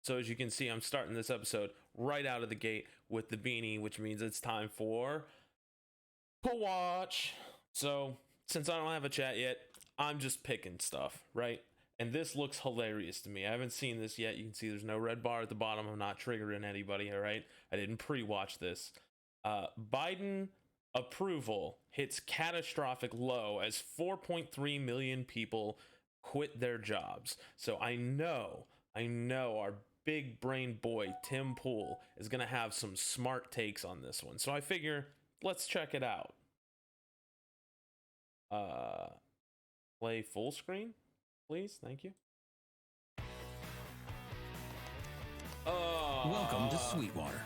So as you can see, I'm starting this episode right out of the gate with the beanie, which means it's time for to watch. So since I don't have a chat yet, I'm just picking stuff, right? And this looks hilarious to me. I haven't seen this yet. You can see there's no red bar at the bottom. I'm not triggering anybody, all right? I didn't pre-watch this. Biden approval hits catastrophic low as 4.3 million people quit their jobs. So I know our big brain boy, Tim Pool, is going to have some smart takes on this one. So I figure, let's check it out. Play full screen, please. Thank you. Welcome to Sweetwater.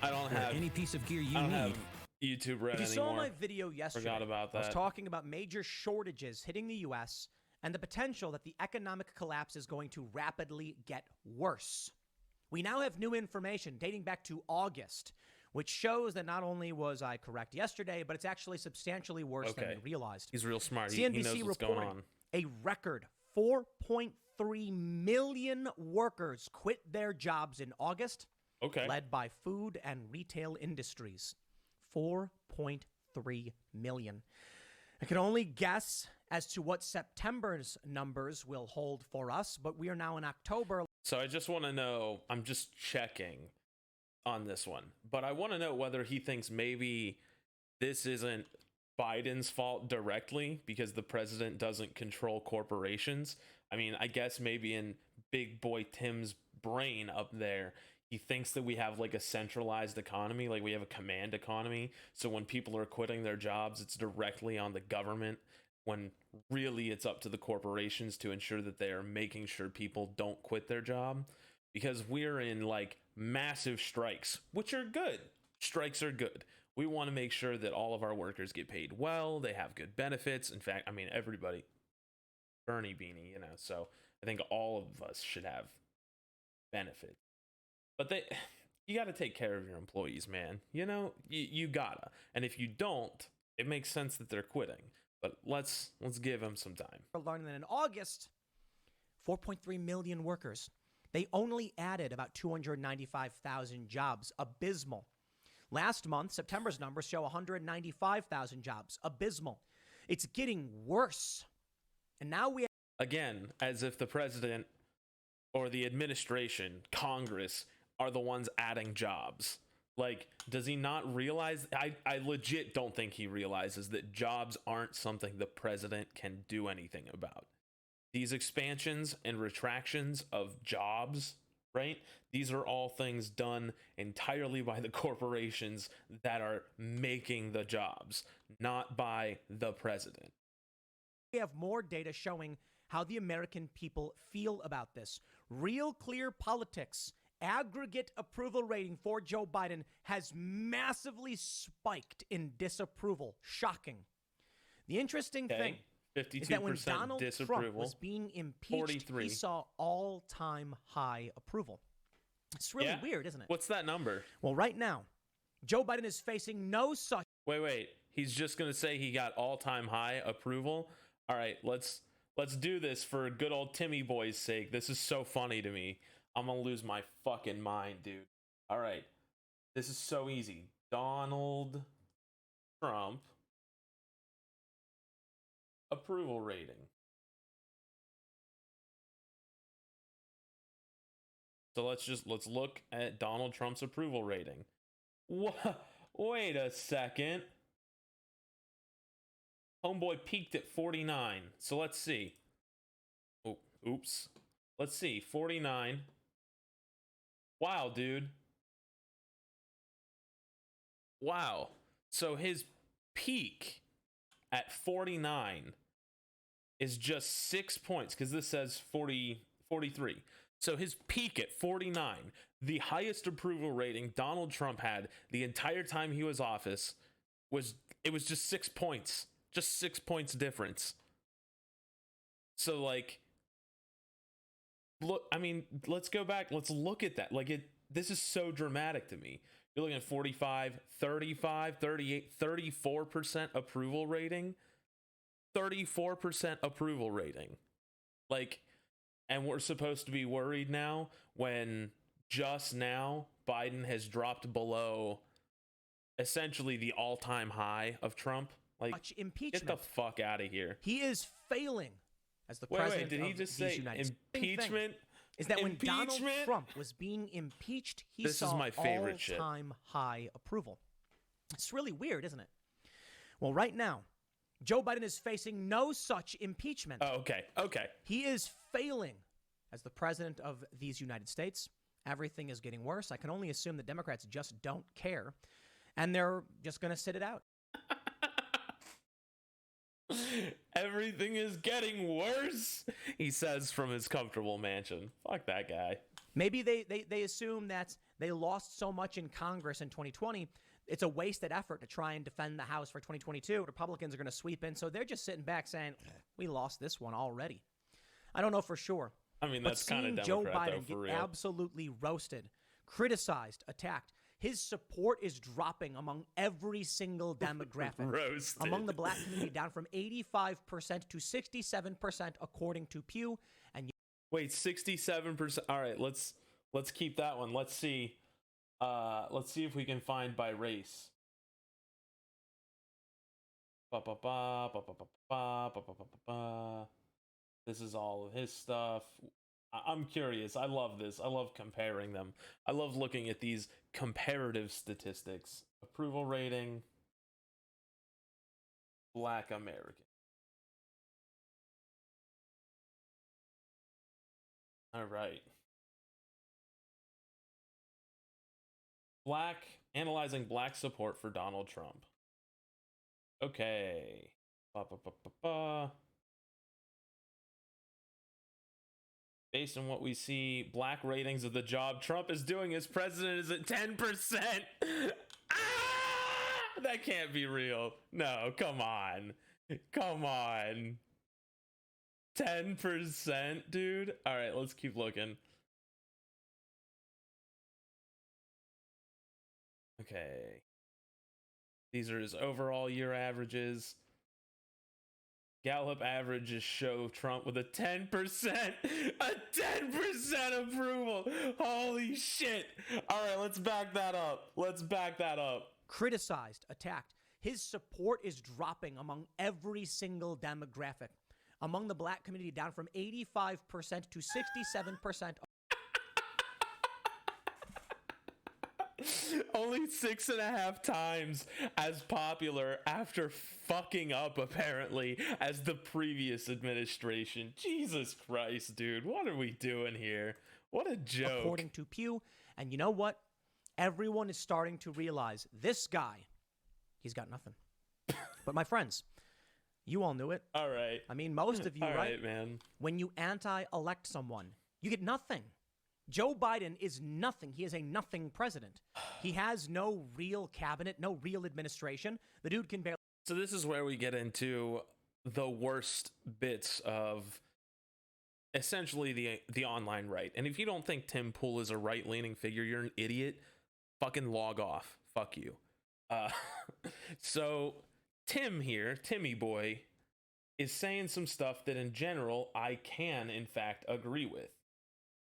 I don't have any piece of gear you I don't need. have YouTube Red If you anymore. saw my video yesterday, Forgot about I was that. talking about major shortages hitting the U.S. and the potential that the economic collapse is going to rapidly get worse. We now have new information dating back to August, which shows that not only was I correct yesterday, but it's actually substantially worse than we realized. He's real smart. CNBC he knows what's going on. A record 4.3 million workers quit their jobs in August, led by food and retail industries. 4.3 million. I can only guess as to what September's numbers will hold for us, but we are now in October. So I just want to know, I'm just checking on this one, but I want to know whether he thinks maybe this isn't Biden's fault directly because the president doesn't control corporations. I mean, I guess maybe in big boy Tim's brain up there, he thinks that we have like a centralized economy, like we have a command economy. So when people are quitting their jobs, it's directly on the government, when really it's up to the corporations to ensure that they are making sure people don't quit their job. Because we're in like massive strikes, which are good. Strikes are good. We want to make sure that all of our workers get paid well, they have good benefits. In fact, I mean, everybody, Bernie Beanie, you know, so I think all of us should have benefits. But you got to take care of your employees, man. You know, you gotta. And if you don't, it makes sense that they're quitting. But let's give them some time. We're learning that in August, 4.3 million workers. They only added about 295,000 jobs. Abysmal. Last month, September's numbers show 195,000 jobs. Abysmal. It's getting worse. And now we again, as if the president or the administration, Congress, are the ones adding jobs. Like, does he not realize? I legit don't think he realizes that jobs aren't something the president can do anything about. These expansions and retractions of jobs, right? These are all things done entirely by the corporations that are making the jobs, not by the president. We have more data showing how the American people feel about this. Real Clear Politics aggregate approval rating for Joe Biden has massively spiked in disapproval. Shocking. The interesting thing 52% is that when Donald disapproval, Trump was being impeached, 43. he saw all-time high approval. It's really weird, isn't it? What's that number? Well, right now, Joe Biden is facing no such... Wait. He's just going to say he got all-time high approval? All right, let's do this for good old Timmy boy's sake. This is so funny to me. I'm going to lose my fucking mind, dude. All right. This is so easy. Donald Trump approval rating. So let's look at Donald Trump's approval rating. What? Wait a second. Homeboy peaked at 49. So let's see. Oh, oops. Let's see. 49. Wow, dude. Wow. So his peak at 49 is just 6 points, because this says 43. So his peak at 49, the highest approval rating Donald Trump had the entire time he was office, was just 6 points. Just 6 points difference. So like, look, I mean, let's go back. Let's look at that. Like, this is so dramatic to me. You're looking at 45, 35, 38, 34% approval rating. 34% approval rating. Like, and we're supposed to be worried now when just now Biden has dropped below essentially the all-time high of Trump. Like, Much impeachment. get the fuck out of here. He is failing as the Wait, president did he of just these say United States. impeachment? Is that when Donald Impeachment? Trump was being impeached, he This is saw my favorite shit. all-time high approval. It's really weird, isn't it? Well, right now, Joe Biden is facing no such impeachment. Oh, okay. He is failing as the president of these United States. Everything is getting worse. I can only assume the Democrats just don't care, and they're just going to sit it out. Everything is getting worse, he says from his comfortable mansion. Fuck that guy. Maybe they assume that they lost so much in Congress in 2020, it's a wasted effort to try and defend the House for 2022. Republicans are going to sweep in, so they're just sitting back saying, we lost this one already. I don't know for sure. I mean, that's kind of Joe Democrat, Biden though, for get real. absolutely roasted, criticized, attacked. His support is dropping among every single demographic. Roasted. Among the black community, down from 85% to 67%, according to Pew. And Wait, 67%. All right, let's keep that one. Let's see if we can find by race. This is all of his stuff. I'm curious. I love this. I love comparing them. I love looking at these comparative statistics. Approval rating. Black American. All right. Analyzing black support for Donald Trump. Okay. Based on what we see, black ratings of the job Trump is doing as president is at 10%. That can't be real. No, come on. 10%, dude. All right, let's keep looking. Okay. These are his overall year averages. Gallup averages show Trump with a 10% approval. Holy shit. All right, let's back that up. criticized, attacked. His support is dropping among every single demographic. Among the black community, down from 85% to 67%. Only 6.5 times as popular after fucking up, apparently, as the previous administration. Jesus Christ, dude. What are we doing here? What a joke. According to Pew. And you know what? Everyone is starting to realize this guy, he's got nothing. But my friends, you all knew it. All right. I mean, most of you, All right? right, man. When you anti-elect someone, you get nothing. Joe Biden is nothing. He is a nothing president. He has no real cabinet, no real administration. The dude can barely... So this is where we get into the worst bits of essentially the online right. And if you don't think Tim Pool is a right-leaning figure, you're an idiot. Fucking log off. Fuck you. So Tim here, Timmy boy, is saying some stuff that in general I can, in fact, agree with.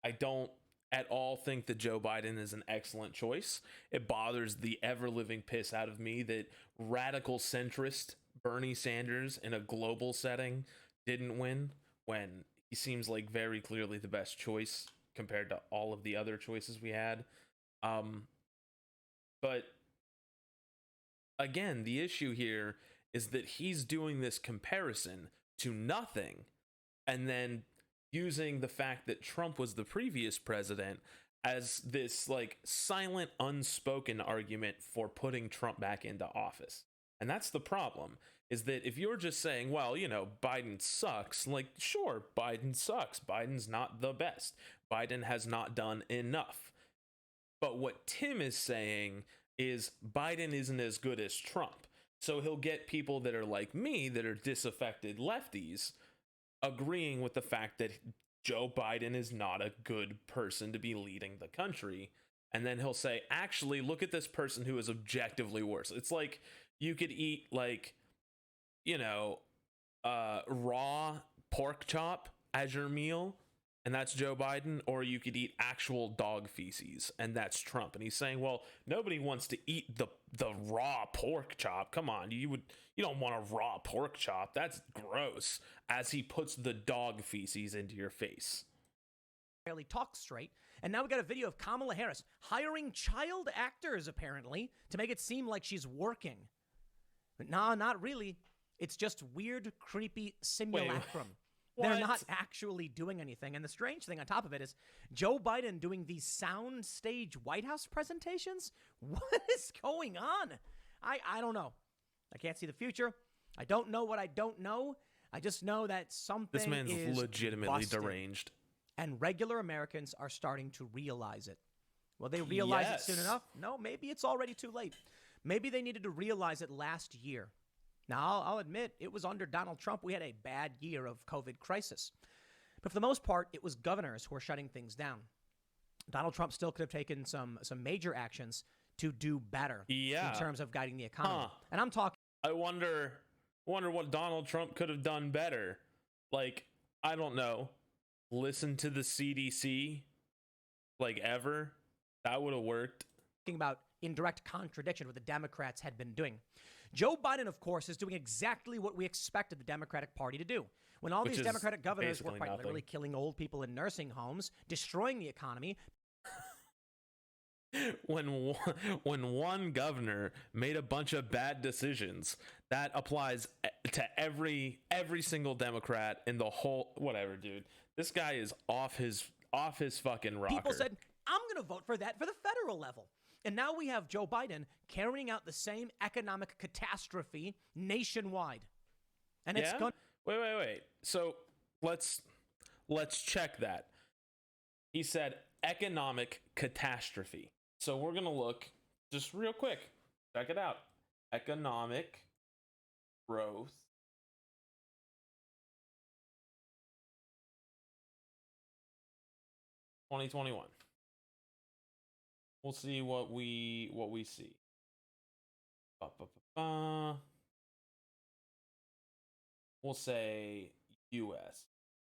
I don't at all think that Joe Biden is an excellent choice. It bothers the ever-living piss out of me that radical centrist Bernie Sanders in a global setting didn't win when he seems like very clearly the best choice compared to all of the other choices we had. But again, the issue here is that he's doing this comparison to nothing and then using the fact that Trump was the previous president as this like silent, unspoken argument for putting Trump back into office. And that's the problem, is that if you're just saying, well, you know, Biden sucks, like, sure, Biden sucks. Biden's not the best. Biden has not done enough. But what Tim is saying is Biden isn't as good as Trump. So he'll get people that are like me, that are disaffected lefties, agreeing with the fact that Joe Biden is not a good person to be leading the country. And then he'll say, actually, look at this person who is objectively worse. It's like you could eat like, you know, raw pork chop as your meal and that's Joe Biden, or you could eat actual dog feces, and that's Trump. And he's saying, well, nobody wants to eat the raw pork chop. Come on, you don't want a raw pork chop. That's gross. As he puts the dog feces into your face. Barely talk straight. And now we got a video of Kamala Harris hiring child actors, apparently, to make it seem like she's working. But nah, not really. It's just weird, creepy simulacrum. They're not actually doing anything. And the strange thing on top of it is Joe Biden doing these sound stage White House presentations. What is going on? I don't know. I can't see the future. I don't know what I don't know. I just know that something This man's is legitimately busted. deranged. And regular Americans are starting to realize it. Will they realize it soon enough? No, maybe it's already too late. Maybe they needed to realize it last year. Now, I'll admit, it was under Donald Trump we had a bad year of COVID crisis. But for the most part, it was governors who were shutting things down. Donald Trump still could have taken some major actions to do better in terms of guiding the economy. And I'm talking... I wonder what Donald Trump could have done better. Like, I don't know. Listen to the CDC, like, ever. That would have worked. About in direct contradiction with what the Democrats had been doing. Joe Biden, of course, is doing exactly what we expected the Democratic Party to do. When all these Democratic governors were quite literally killing old people in nursing homes, destroying the economy. When one governor made a bunch of bad decisions, that applies to every single Democrat in the whole whatever, dude. This guy is off his fucking rocker. People said, I'm going to vote for that for the federal level. And now we have Joe Biden carrying out the same economic catastrophe nationwide. And it's going... Wait. So let's check that. He said economic catastrophe. So we're going to look just real quick. Check it out. Economic growth. (2021). We'll see what we see. We'll say U.S.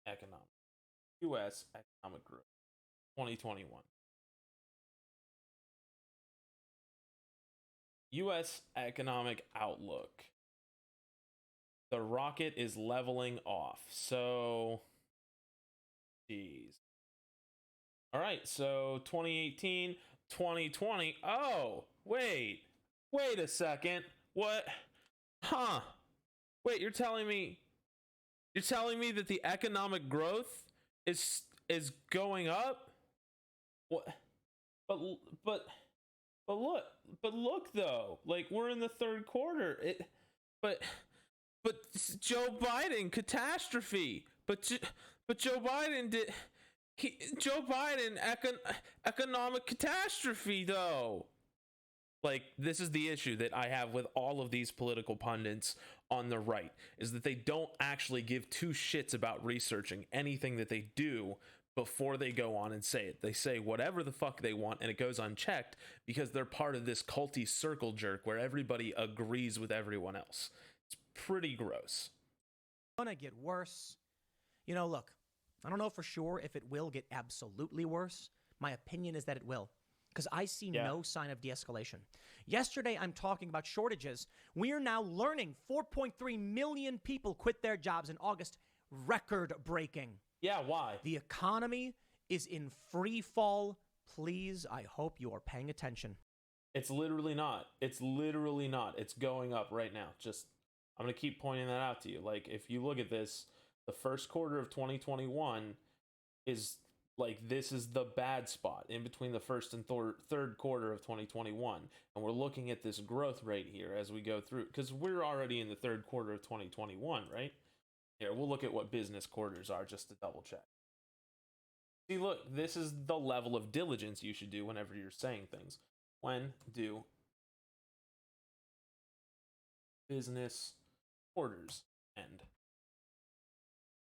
economic growth 2021. U.S. economic outlook. The rocket is leveling off. So, geez. All right, so 2018, 2020. Oh, wait a second. What? Huh? Wait, you're telling me that the economic growth is going up? What? But look though. Like, we're in the third quarter. But Joe Biden catastrophe. But Joe Biden did. Joe Biden economic catastrophe though. Like, this is the issue that I have with all of these political pundits on the right, is that they don't actually give two shits about researching anything that they do before they go on and say it. They say whatever the fuck they want and it goes unchecked because they're part of this culty circle jerk where everybody agrees with everyone else. It's pretty gross. It's gonna get worse. You know, look, I don't know for sure if it will get absolutely worse. My opinion is that it will, because I see no sign of de-escalation. Yesterday, I'm talking about shortages. We are now learning 4.3 million people quit their jobs in August, record-breaking. Yeah, why? The economy is in free fall. Please, I hope you are paying attention. It's literally not. It's literally not. It's going up right now. I'm going to keep pointing that out to you. Like, if you look at this, the first quarter of 2021 is like, this is the bad spot in between the first and third quarter of 2021. And we're looking at this growth rate here as we go through, because we're already in the third quarter of 2021, right? Here, we'll look at what business quarters are just to double check. See, look, this is the level of diligence you should do whenever you're saying things. When do business quarters end?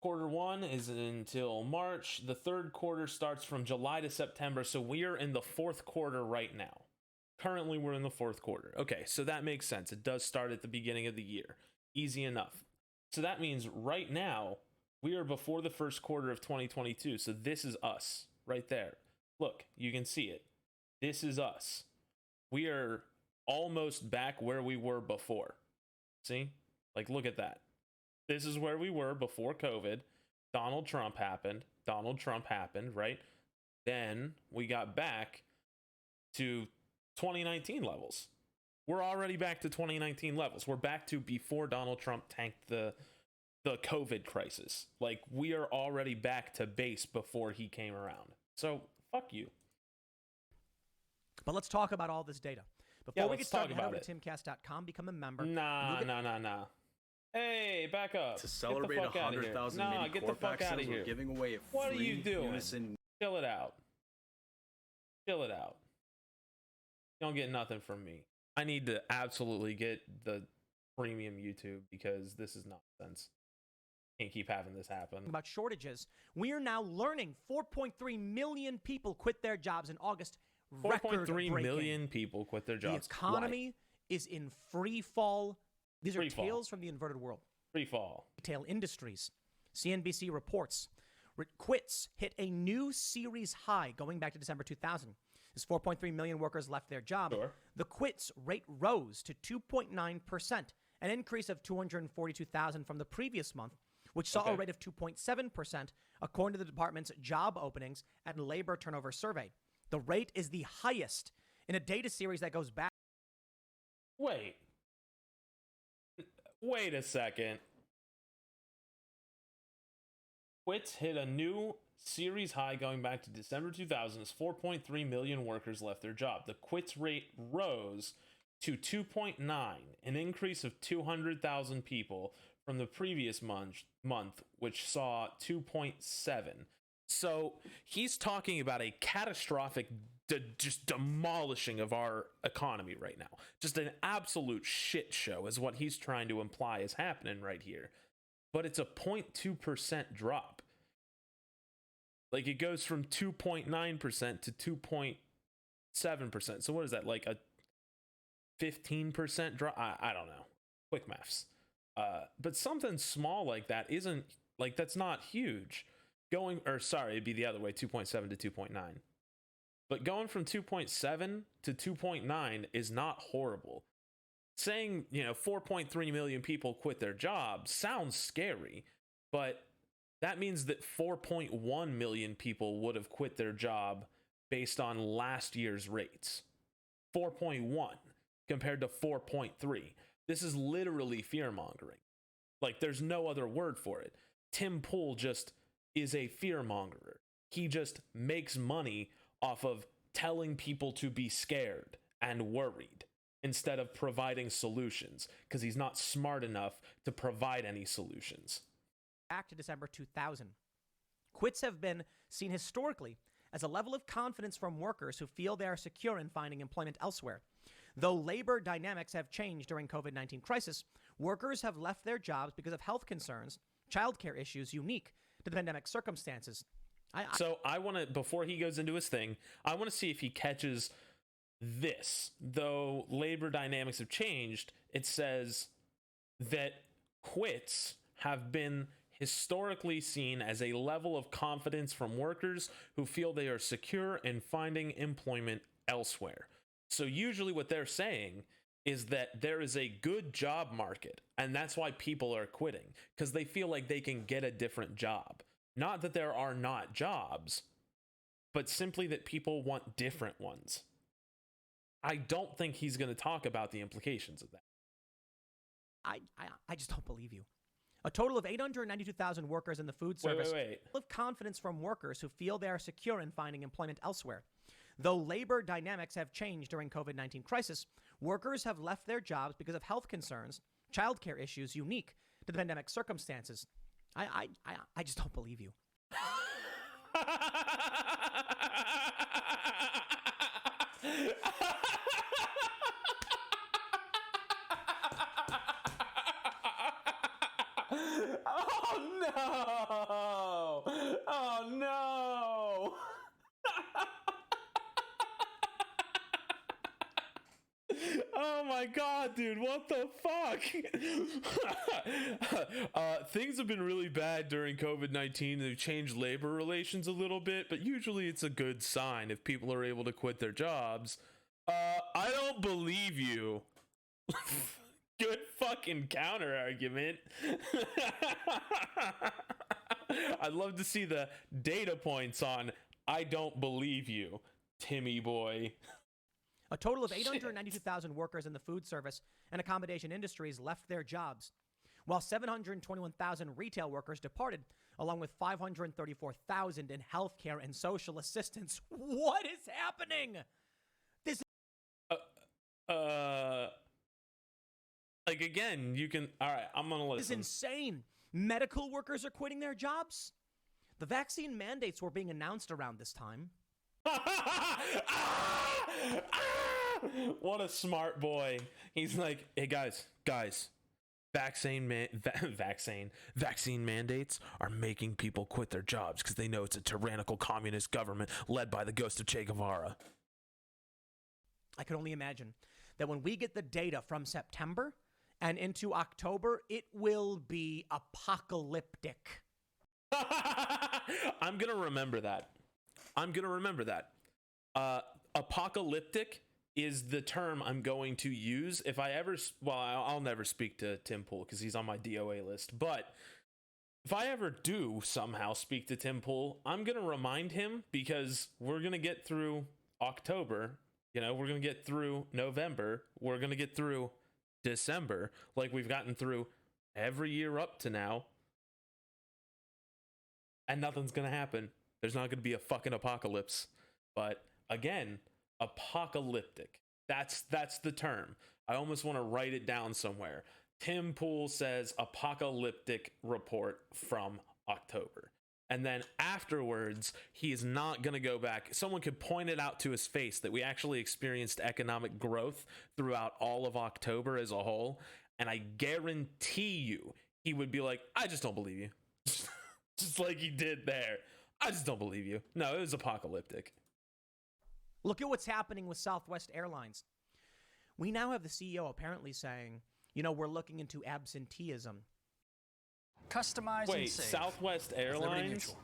Quarter one is until March. The third quarter starts from July to September. So we are in the fourth quarter right now. Currently, we're in the fourth quarter. Okay, so that makes sense. It does start at the beginning of the year. Easy enough. So that means right now, We are before the first quarter of 2022. So this is us right there. Look, you can see it. This is us. We are almost back where we were before. See? Like, look at that. This is where we were before COVID. Donald Trump happened, right? Then we got back to 2019 levels. We're already back to 2019 levels. We're back to before Donald Trump tanked the COVID crisis. Like, we are already back to base before he came around. So, fuck you. But let's talk about all this data. Before we get started, head over it. to timcast.com, become a member. Nah. Hey, back up. To celebrate 100,000 mini get core the fuck pack out of sales, here. we're giving away a What are free you doing? Unison. Chill it out. You don't get nothing from me. I need to absolutely get the premium YouTube because this is nonsense. Can't keep having this happen. About shortages, we are now learning 4.3 million people quit their jobs in August. 4.3 million people quit their jobs. The economy is in free fall. These are Free tales from the inverted world. Free fall. Retail industries. CNBC reports quits hit a new series high going back to December 2000. As 4.3 million workers left their job, Sure. the quits rate rose to 2.9%, an increase of 242,000 from the previous month, which saw a rate of 2.7%, according to the department's job openings and labor turnover survey. The rate is the highest in a data series that goes back. Wait a second. Quits hit a new series high going back to December 2000 as 4.3 million workers left their job. The quits rate rose to 2.9, an increase of 200,000 people from the previous month, which saw 2.7. So he's talking about a catastrophic, just demolishing of our economy right now. Just an absolute shit show is what he's trying to imply is happening right here. But it's a 0.2% drop. Like, it goes from 2.9% to 2.7%. So what is that, like a 15% drop? I don't know. Quick maths. But something small like that isn't, like, that's not huge. It'd be the other way, 2.7 to 2.9. But going from 2.7 to 2.9 is not horrible. Saying, 4.3 million people quit their jobs sounds scary, but that means that 4.1 million people would have quit their job based on last year's rates. 4.1 compared to 4.3. This is literally fear-mongering. Like, there's no other word for it. Tim Pool just is a fear-mongerer. He just makes money off of telling people to be scared and worried instead of providing solutions, because he's not smart enough to provide any solutions. Back to December 2000. Quits have been seen historically as a level of confidence from workers who feel they are secure in finding employment elsewhere. Though labor dynamics have changed during COVID-19 crisis, workers have left their jobs because of health concerns, childcare issues unique to the pandemic circumstances. So I want to, before he goes into his thing, I want to see if he catches this. Though labor dynamics have changed, it says that quits have been historically seen as a level of confidence from workers who feel they are secure in finding employment elsewhere. So usually what they're saying is that there is a good job market, and that's why people are quitting, because they feel like they can get a different job. Not that there are not jobs, but simply that people want different ones. I don't think he's going to talk about the implications of that. I just don't believe you. A total of 892,000 workers in the food service of confidence from workers who feel they are secure in finding employment elsewhere. Though labor dynamics have changed during COVID-19 crisis, workers have left their jobs because of health concerns, childcare issues unique to the pandemic circumstances. I just don't believe you. Oh no! Oh no! Oh my God, dude, what the fuck? Things have been really bad during COVID-19. They've changed labor relations a little bit, but usually it's a good sign if people are able to quit their jobs. I don't believe you. Good fucking counter argument. I'd love to see the data points on I don't believe you, Timmy boy. A total of 892,000 workers in the food service and accommodation industries left their jobs, while 721,000 retail workers departed, along with 534,000 in healthcare and social assistance. What is happening? This like again, you can. All right, I'm gonna listen. is insane. Medical workers are quitting their jobs. The vaccine mandates were being announced around this time. What a smart boy. He's like, hey guys, vaccine mandates are making people quit their jobs because they know it's a tyrannical communist government led by the ghost of Che Guevara. I can only imagine that when we get the data from September and into October, it will be apocalyptic. I'm going to remember that. Apocalyptic is the term I'm going to use if I ever, well, I'll never speak to Tim Pool because he's on my DOA list, but if I ever do somehow speak to Tim Pool, I'm going to remind him because we're going to get through October, you know, we're going to get through November, we're going to get through December, like we've gotten through every year up to now, and nothing's going to happen. There's not going to be a fucking apocalypse. But again, apocalyptic. That's the term. I almost want to write it down somewhere. Tim Pool says apocalyptic report from October. And then afterwards, he is not going to go back. Someone could point it out to his face that we actually experienced economic growth throughout all of October as a whole. And I guarantee you, he would be like, I just don't believe you. Just like he did there. I just don't believe you. No, it was apocalyptic. Look at what's happening with Southwest Airlines. We now have the CEO apparently saying, you know, we're looking into absenteeism. Customize Wait, and save. Southwest Airlines?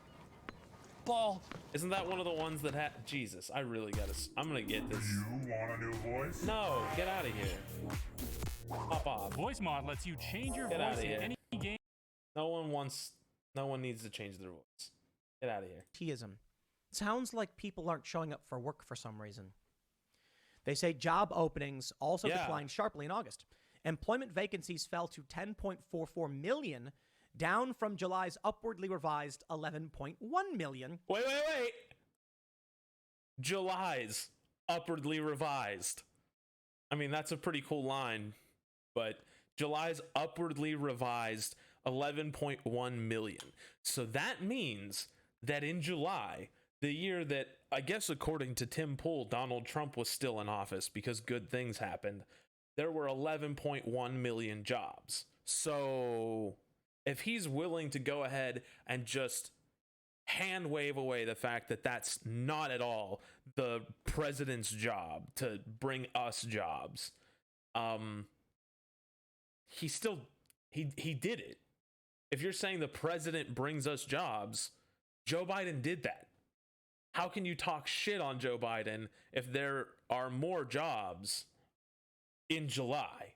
Ball. Isn't that one of the ones that had... Jesus, I really gotta... I'm gonna get this. You want a new voice? No, get out of here. Pop off. Voice mod lets you change your Get voice outta in here. any game. No one needs to change their voice. Get out of here. Absenteeism. Sounds like people aren't showing up for work for some reason. They say job openings also declined sharply in August. Employment vacancies fell to 10.44 million, down from July's upwardly revised 11.1 million. Wait. July's upwardly revised. I mean, that's a pretty cool line, but July's upwardly revised 11.1 million. So that means that in July, the year that, I guess according to Tim Pool, Donald Trump was still in office because good things happened, there were 11.1 million jobs. So if he's willing to go ahead and just hand wave away the fact that that's not at all the president's job to bring us jobs, he did it. If you're saying the president brings us jobs, Joe Biden did that. How can you talk shit on Joe Biden if there are more jobs in July,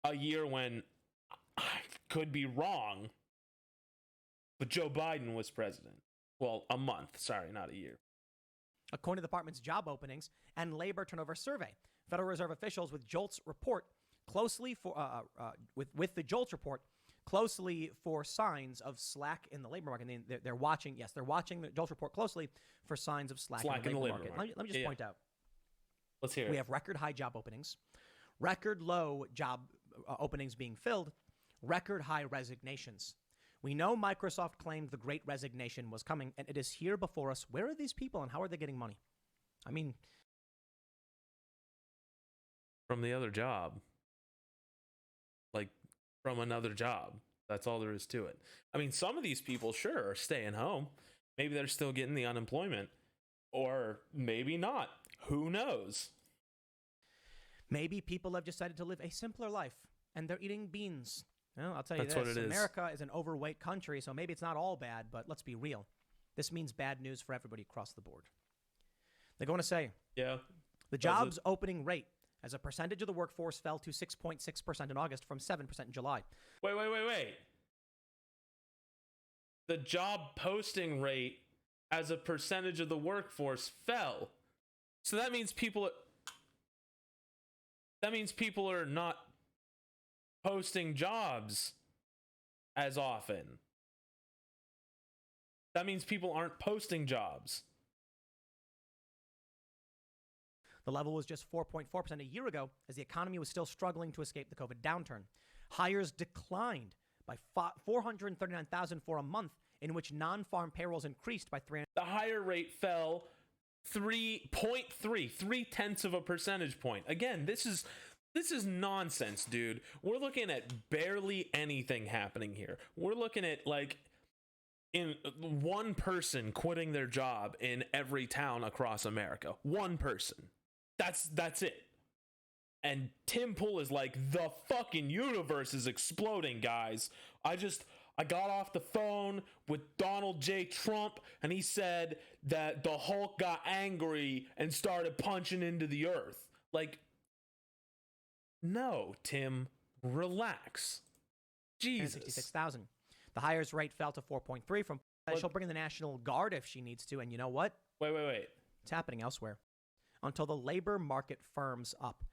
a year when I could be wrong, but Joe Biden was president? Well, a month. Sorry, not a year. According to the department's job openings and labor turnover survey, Federal Reserve officials with JOLTS report closely for with the JOLTS report closely for signs of slack in the labor market. They're watching. Yes, they're watching the JOLTS report closely for signs of slack in the labor market. Let me just point out. Let's hear it. We have record high job openings, record low job openings being filled, record high resignations. We know Microsoft claimed the Great Resignation was coming, and it is here before us. Where are these people, and how are they getting money? I mean, from the other job. Like, from another job. That's all there is to it. I mean, some of these people, sure, are staying home. Maybe they're still getting the unemployment. Or maybe not. Who knows? Maybe people have decided to live a simpler life and they're eating beans. Well, I'll tell you That's this. what it is. America is an overweight country, so maybe it's not all bad, but let's be real. This means bad news for everybody across the board. They're going to say, Yeah. the jobs opening rate as a percentage of the workforce fell to 6.6% in August from 7% in July. Wait. The job posting rate as a percentage of the workforce fell. So that means people are not posting jobs as often. That means people aren't posting jobs. The level was just 4.4% a year ago as the economy was still struggling to escape the COVID downturn. Hires declined by 439,000 for a month in which non-farm payrolls increased by 300. The hire rate fell 3.3 of a percentage point. Again, this is nonsense, dude. We're looking at barely anything happening here. We're looking at like in one person quitting their job in every town across America. One person. That's it. And Tim Pool is like, the fucking universe is exploding, guys. I got off the phone with Donald J. Trump, and he said that the Hulk got angry and started punching into the earth. Like, no, Tim, relax. Jesus. 66,000. The hires rate fell to 4.3 from. She'll bring in the National Guard if she needs to, and you know what? Wait. It's happening elsewhere. Until the labor market firms up.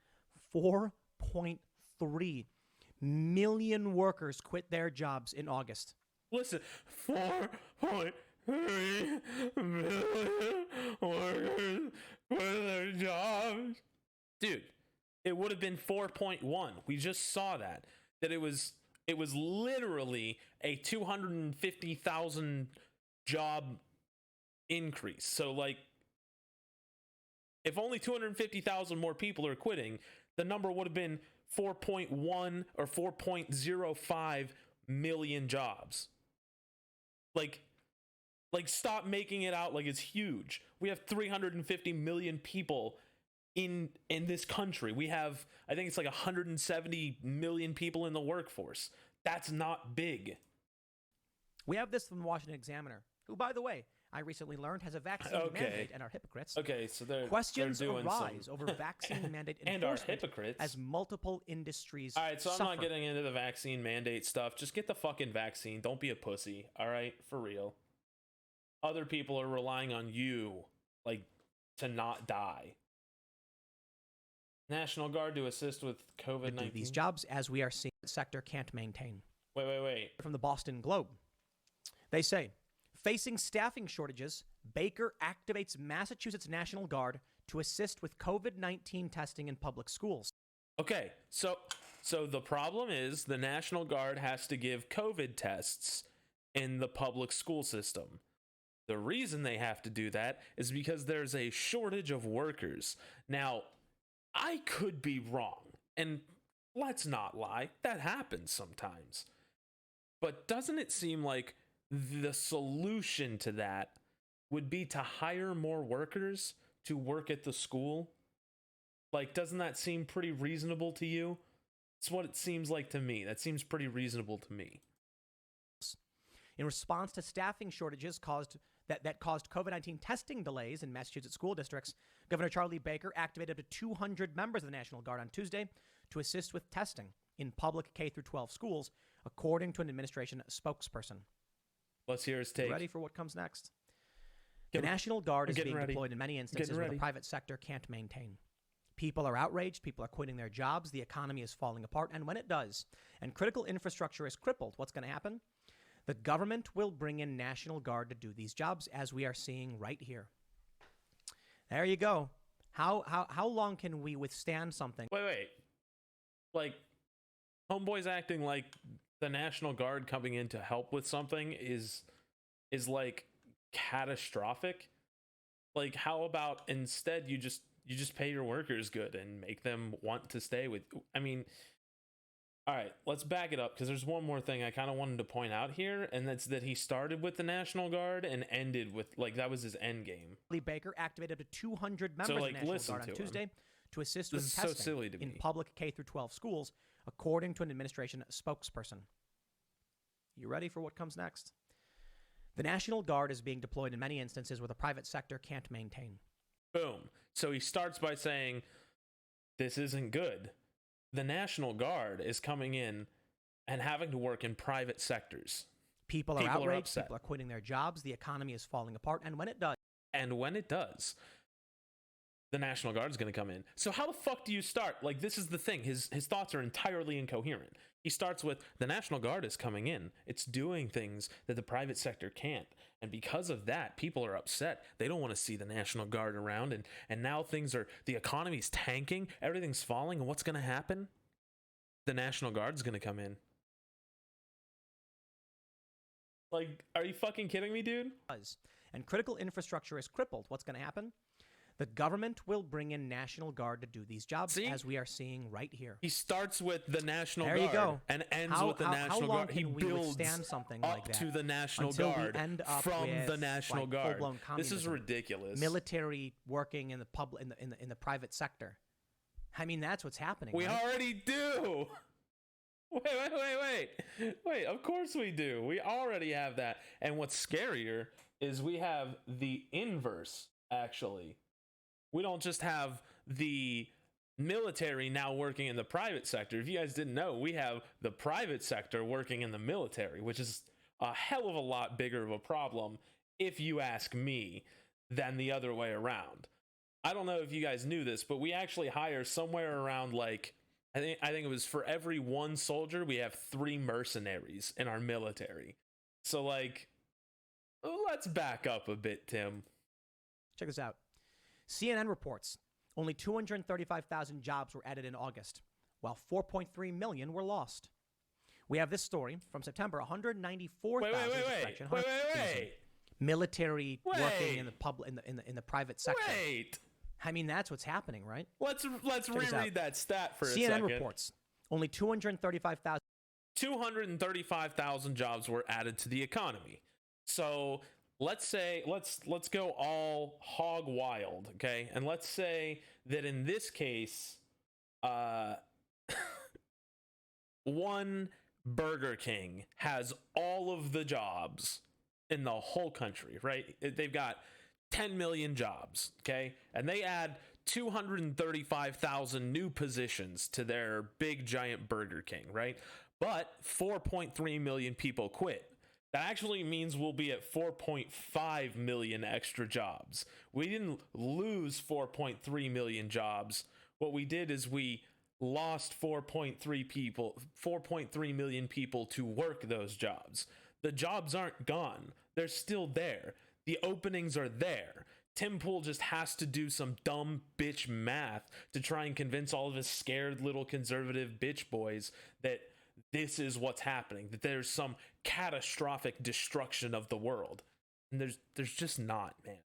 4.3 million workers quit their jobs in August. Listen, 4.3 million workers quit their jobs. Dude, it would have been 4.1. We just saw that it was literally a 250,000 job increase. So like, if only 250,000 more people are quitting, the number would have been 4.1 or 4.05 million jobs. Like stop making it out like it's huge. We have 350 million people in this country. We have, I think it's like 170 million people in the workforce. That's not big. We have this from the Washington Examiner, who, by the way, I recently learned has a vaccine mandate and are hypocrites. Okay, so questions they're doing arise over vaccine mandate and are enforcement hypocrites as multiple industries. All right, so suffer. I'm not getting into the vaccine mandate stuff. Just get the fucking vaccine. Don't be a pussy. All right, for real. Other people are relying on you, like, to not die. National Guard to assist with COVID-19. These jobs, as we are seeing, the sector can't maintain. Wait. From the Boston Globe, they say, facing staffing shortages, Baker activates Massachusetts National Guard to assist with COVID-19 testing in public schools. Okay, so the problem is the National Guard has to give COVID tests in the public school system. The reason they have to do that is because there's a shortage of workers. Now, I could be wrong, and let's not lie, that happens sometimes. But doesn't it seem like the solution to that would be to hire more workers to work at the school? Like, doesn't that seem pretty reasonable to you? It's what it seems like to me. That seems pretty reasonable to me. In response to staffing shortages that caused COVID-19 testing delays in Massachusetts school districts, Governor Charlie Baker activated up to 200 members of the National Guard on Tuesday to assist with testing in public K-12 schools, according to an administration spokesperson. Let's hear his take. Ready for what comes next? The National Guard is being deployed in many instances where the private sector can't maintain. People are outraged. People are quitting their jobs. The economy is falling apart. And when it does, and critical infrastructure is crippled, what's going to happen? The government will bring in National Guard to do these jobs, as we are seeing right here. There you go. How long can we withstand something? Wait. Like, homeboy's acting like the National Guard coming in to help with something is like catastrophic. Like, how about instead you just pay your workers good and make them want to stay with you? I mean, all right, let's back it up, because there's one more thing I kind of wanted to point out here, and that's that he started with the National Guard and ended with, like, that was his end game. Baker activated up to 200 members of the National Guard on Tuesday to assist This with is so testing silly to in me. public K through 12 schools, according to an administration spokesperson. You ready for what comes next? The National Guard is being deployed in many instances where the private sector can't maintain. Boom. So he starts by saying, this isn't good. The National Guard is coming in and having to work in private sectors. People are People are outraged. upset. People are quitting their jobs. The economy is falling apart. And when it does, the National Guard is going to come in. So how the fuck do you start? Like, this is the thing. His thoughts are entirely incoherent. He starts with, the National Guard is coming in. It's doing things that the private sector can't. And because of that, people are upset. They don't want to see the National Guard around. And now the economy's tanking. Everything's falling. And what's going to happen? The National Guard's going to come in. Like, are you fucking kidding me, dude? and critical infrastructure is crippled, what's going to happen? The government will bring in National Guard to do these jobs, as we are seeing right here. He starts with the National There Guard you go. and ends with the National how long Guard. He can we builds withstand something up like that to the National until we Guard end up from with, the National like, Guard. full-blown This is communism? ridiculous. Military working in the public in the private sector. I mean, that's what's happening. We right? already do. Wait, of course we do. We already have that. And what's scarier is we have the inverse, actually. We don't just have the military now working in the private sector. If you guys didn't know, we have the private sector working in the military, which is a hell of a lot bigger of a problem, if you ask me, than the other way around. I don't know if you guys knew this, but we actually hire somewhere around, like, I think it was for every one soldier, we have 3 mercenaries in our military. So, like, let's back up a bit, Tim. Check this out. CNN reports only 235,000 jobs were added in August, while 4.3 million were lost. We have this story from September. 194,000. Wait. Military working in the public in the private sector. Wait. I mean, that's what's happening, right? Let's reread that stat for a CNN second. reports only 235,000. 235,000 jobs were added to the economy. So let's go all hog wild, okay? And let's say that in this case, one Burger King has all of the jobs in the whole country, right? They've got 10 million jobs, okay? And they add 235,000 new positions to their big giant Burger King, right? But 4.3 million people quit. That actually means we'll be at 4.5 million extra jobs. We didn't lose 4.3 million jobs. What we did is we lost 4.3 million people to work those jobs. The jobs aren't gone. They're still there. The openings are there. Tim Pool just has to do some dumb bitch math to try and convince all of his scared little conservative bitch boys that this is what's happening, that there's some catastrophic destruction of the world. And there's just not, man.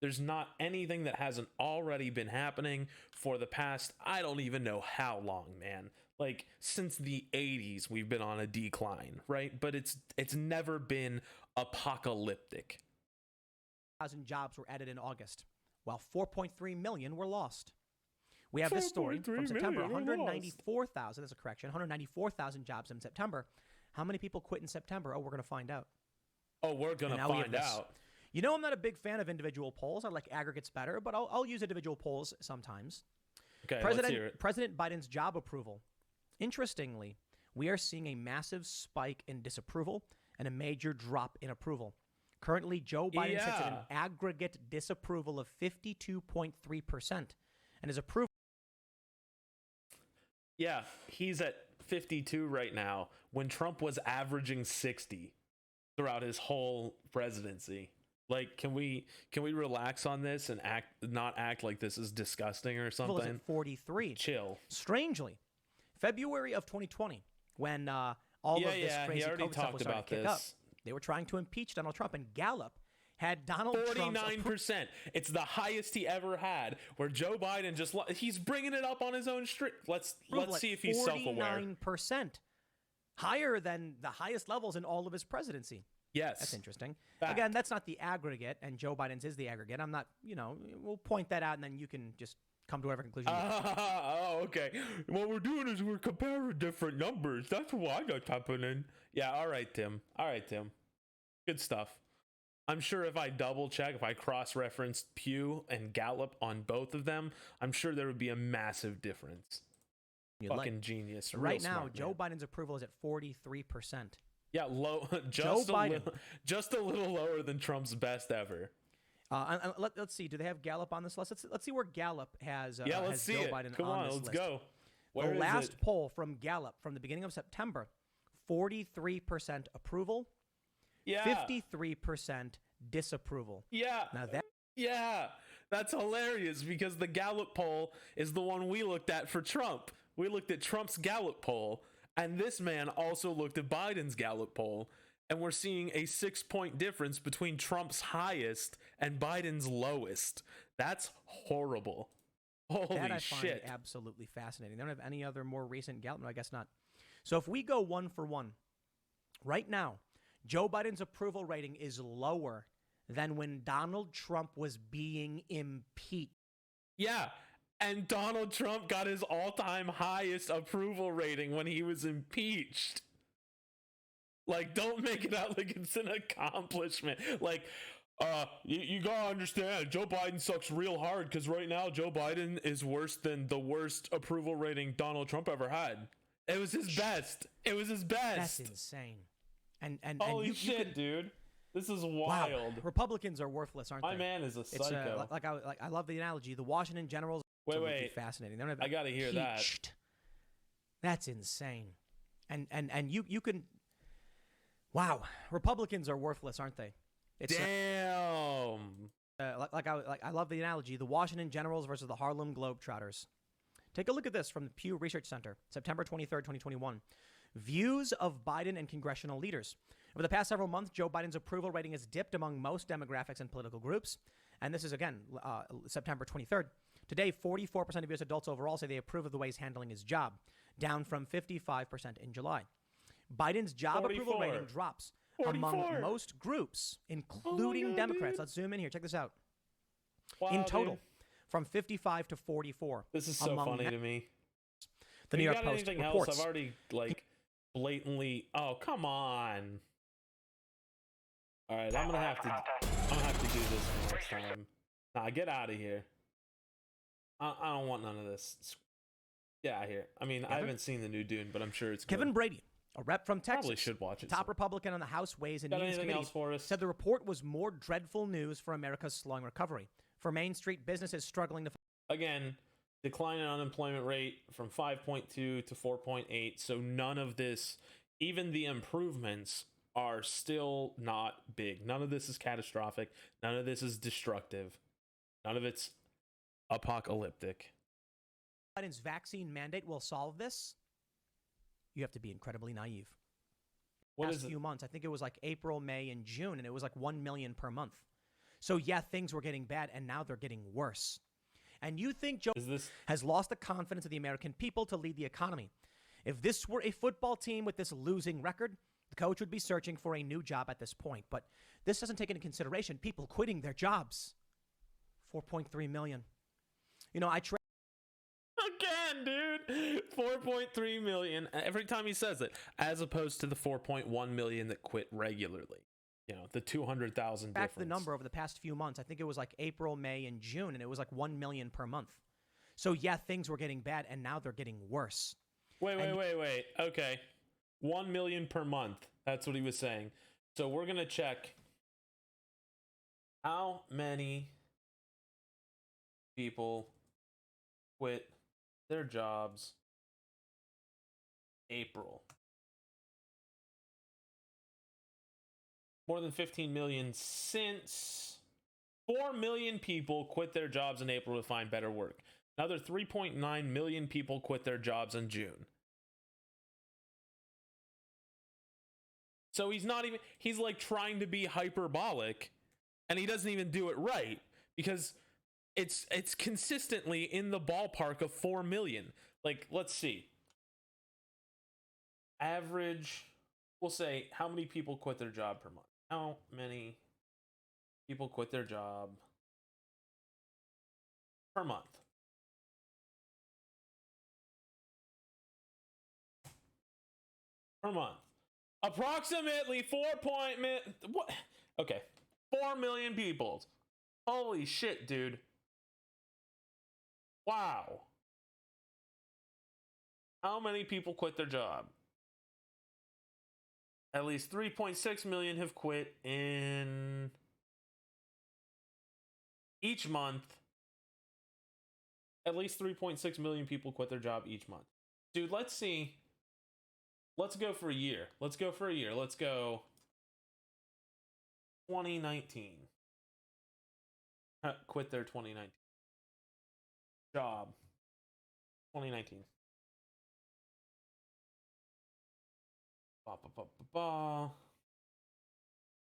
There's not anything that hasn't already been happening for the past, I don't even know how long, man. Like, since the 80s, we've been on a decline, right? But it's never been apocalyptic. 1,000 jobs were added in August, while 4.3 million were lost. We have this story from September. 194,000, that's a correction, 194,000 jobs in September. How many people quit in September? Oh, we're going to find out. Oh, we're going to find out. You know, I'm not a big fan of individual polls. I like aggregates better, but I'll use individual polls sometimes. Okay, let's hear it. President Biden's job approval. Interestingly, we are seeing a massive spike in disapproval and a major drop in approval. Currently, Joe Biden sits at an aggregate disapproval of 52.3%, and his approval. Yeah, he's at 52 right now when Trump was averaging 60 throughout his whole presidency. Like, can we relax on this and not act like this is disgusting or something? Is at 43. Chill. Strangely, February of 2020, when all of this crazy COVID stuff was starting to kick up, they were trying to impeach Donald Trump, and Gallup had Donald 49%. It's the highest he ever had. Where Joe Biden he's bringing it up on his own street. Let's see if he's self-aware. 49%, higher than the highest levels in all of his presidency. Yes, that's interesting. Fact. Again, that's not the aggregate, and Joe Biden's is the aggregate. I'm not, we'll point that out, and then you can just come to whatever conclusion. Oh, okay. What we're doing is we're comparing different numbers. That's why that's happening. Yeah, all right, Tim. All right, Tim. Good stuff. I'm sure if I double check, if I cross-referenced Pew and Gallup on both of them, I'm sure there would be a massive difference. Fucking genius. Right now, Joe Biden's approval is at 43%. Yeah, low. Just a little lower than Trump's best ever. Let's see. Do they have Gallup on this list? Let's see where Gallup has. Let's see Joe it. Biden Come on, this let's list. go. The last poll from Gallup from the beginning of September, 43% approval. Yeah. 53% disapproval. Yeah. Now that's hilarious because the Gallup poll is the one we looked at for Trump. We looked at Trump's Gallup poll, and this man also looked at Biden's Gallup poll, and we're seeing a 6-point difference between Trump's highest and Biden's lowest. That's horrible. Holy that I shit. find absolutely fascinating. They don't have any other more recent Gallup? No, I guess not. So if we go one for one, right now, Joe Biden's approval rating is lower than when Donald Trump was being impeached. Yeah, and Donald Trump got his all-time highest approval rating when he was impeached. Like, don't make it out like it's an accomplishment. Like, you gotta understand, Joe Biden sucks real hard because right now Joe Biden is worse than the worst approval rating Donald Trump ever had. It was his best. It was his best. That's insane. And holy shit, dude. This is wild. Wow. Republicans are worthless, aren't they? My man is a psycho. I love the analogy. The Washington Generals. Wait. Fascinating. They don't have I gotta hear that. That's insane. And you can. Wow. Republicans are worthless, aren't they? Damn. I love the analogy. The Washington Generals versus the Harlem Globetrotters. Take a look at this from the Pew Research Center, September 23rd, 2021. Views of Biden and congressional leaders. Over the past several months, Joe Biden's approval rating has dipped among most demographics and political groups. And this is, again, September 23rd. Today, 44% of U.S. adults overall say they approve of the way he's handling his job, down from 55% in July. Biden's job 44. approval rating drops 44. among most groups, including Democrats. Dude. Let's zoom in here. Check this out. Wow, In total, dude. from 55 to 44. This is so funny to me. The New York Post anything reports. else? I've already blatantly. Oh, come on. All right, I'm gonna have to do this next time. Nah, get out of here. I don't want none of this. Get out of here. I mean, I haven't seen the new Dune, but I'm sure it's Kevin good. Brady, a rep from Texas, Probably should watch it. top Republican on the House Ways and Got Means anything Committee, else for us? said the report was more dreadful news for America's slowing recovery. For Main Street businesses struggling to... Again, decline in unemployment rate from 5.2 to 4.8. So none of this, even the improvements, are still not big. None of this is catastrophic. None of this is destructive. None of it's apocalyptic. Biden's vaccine mandate will solve this. You have to be incredibly naive. Last few months, I think it was like April, May, and June, and it was like 1 million per month. So yeah, things were getting bad, and now they're getting worse. And you think Joe has lost the confidence of the American people to lead the economy. If this were a football team with this losing record, the coach would be searching for a new job at this point. But this doesn't take into consideration people quitting their jobs. 4.3 million. You know, Again, dude, 4.3 million every time he says it, as opposed to the 4.1 million that quit regularly. You know, the 200,000 difference. Back the number over the past few months, I think it was like April, May, and June, and it was like 1 million per month. So yeah, things were getting bad, and now they're getting worse. Wait. Okay, 1 million per month. That's what he was saying. So we're gonna check how many people quit their jobs April. More than 15 million since 4 million people quit their jobs in April to find better work. Another 3.9 million people quit their jobs in June. So he's like trying to be hyperbolic, and he doesn't even do it right, because it's consistently in the ballpark of 4 million. Like, let's see. Average, we'll say, how many people quit their job per month? How many people quit their job per month? per month. Approximately 4 million people. Holy shit, dude. Wow. How many people quit their job? At least 3.6 million have quit in each month. At least 3.6 million people quit their job each month. Dude, let's see. Let's go for a year. Let's go 2019. Quit their 2019 job. 2019.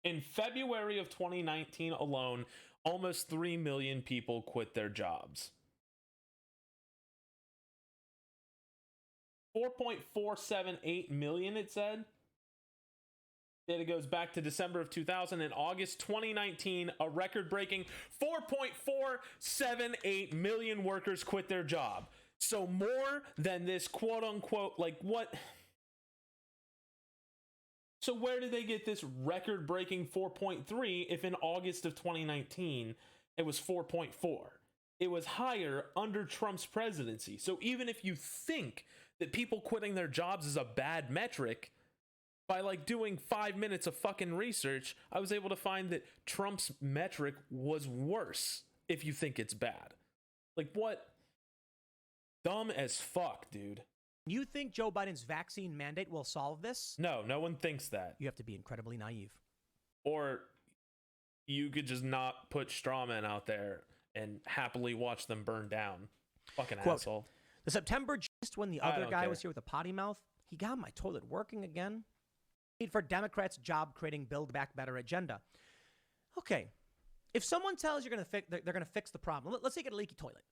In February of 2019 alone, almost 3 million people quit their jobs. 4.478 million, it said. Data goes back to December of 2000. In August 2019, a record-breaking 4.478 million workers quit their job. So more than this quote-unquote, like what? So where did they get this record-breaking 4.3 if in August of 2019 it was 4.4? It was higher under Trump's presidency. So even if you think that people quitting their jobs is a bad metric, by like doing 5 minutes of fucking research, I was able to find that Trump's metric was worse if you think it's bad. Like what? Dumb as fuck, dude. You think Joe Biden's vaccine mandate will solve this? No, no one thinks that. You have to be incredibly naive. Or you could just not put straw men out there and happily watch them burn down. Fucking Quote, asshole. The September just when the other guy care. was here with a potty mouth, he got my toilet working again. Need for Democrats' job-creating Build Back Better agenda. Okay, if someone tells you're they're going to fix the problem, let's take a leaky toilet.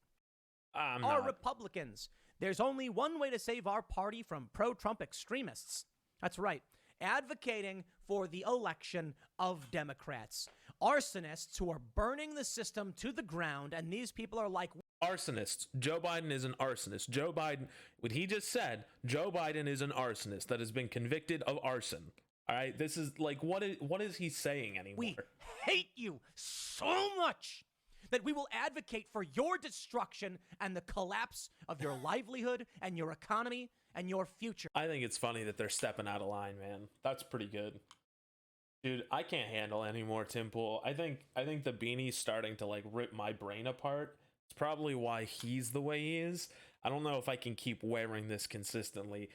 Our Republicans, there's only one way to save our party from pro-Trump extremists. That's right, advocating for the election of Democrats. Arsonists who are burning the system to the ground, and these people are like... Arsonists. Joe Biden is an arsonist. Joe Biden, what he just said, Joe Biden is an arsonist that has been convicted of arson. All right, this is like, what is he saying anymore? We hate you so much that we will advocate for your destruction and the collapse of your livelihood and your economy and your future. I think it's funny that they're stepping out of line, man. That's pretty good. Dude, I can't handle anymore, Tim Pool. I think the beanie's starting to like rip my brain apart. It's probably why he's the way he is. I don't know if I can keep wearing this consistently.